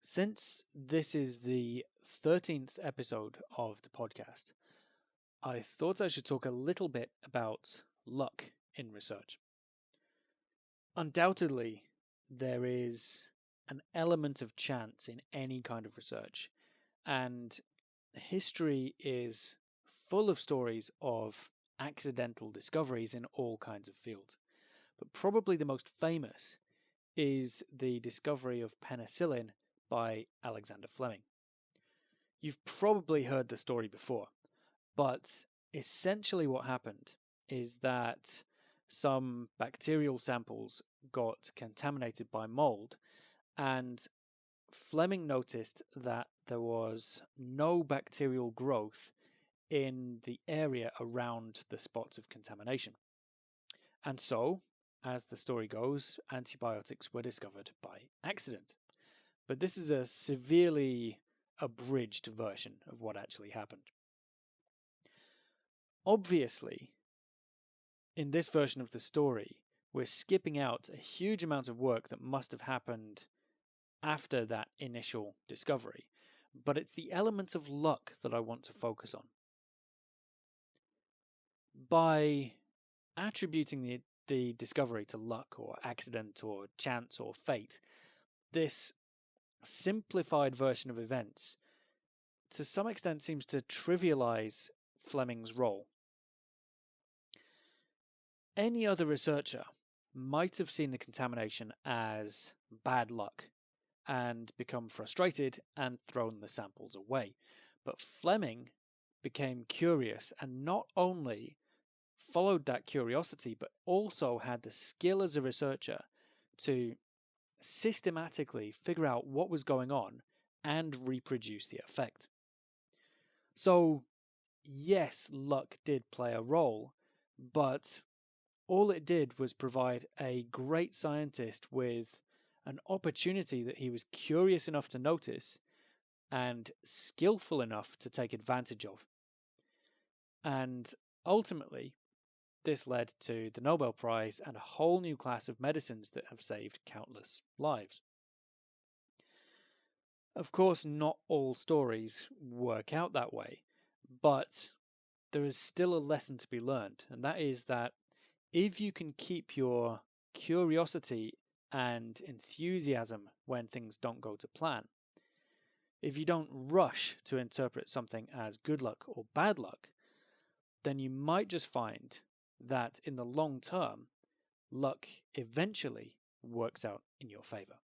Since this is the 13th episode of the podcast, I thought I should talk a little bit about luck in research. Undoubtedly, there is an element of chance in any kind of research, and history is full of stories of accidental discoveries in all kinds of fields. But probably the most famous is the discovery of penicillin by Alexander Fleming. You've probably heard the story before, but essentially what happened is that some bacterial samples got contaminated by mold, and Fleming noticed that there was no bacterial growth in the area around the spots of contamination. And so, as the story goes, antibiotics were discovered by accident. But this is a severely abridged version of what actually happened. Obviously, in this version of the story, we're skipping out a huge amount of work that must have happened after that initial discovery, but it's the element of luck that I want to focus on. By attributing the discovery to luck or accident or chance or fate, this simplified version of events to some extent seems to trivialize Fleming's role. Any other researcher might have seen the contamination as bad luck and become frustrated and thrown the samples away. But Fleming became curious and not only followed that curiosity, but also had the skill as a researcher to systematically figure out what was going on and reproduce the effect. So, yes, luck did play a role, but all it did was provide a great scientist with an opportunity that he was curious enough to notice and skillful enough to take advantage of. And ultimately, this led to the Nobel Prize and a whole new class of medicines that have saved countless lives. Of course, not all stories work out that way, but there is still a lesson to be learned, and that is that if you can keep your curiosity and enthusiasm when things don't go to plan, if you don't rush to interpret something as good luck or bad luck, then you might just find that in the long term, luck eventually works out in your favor.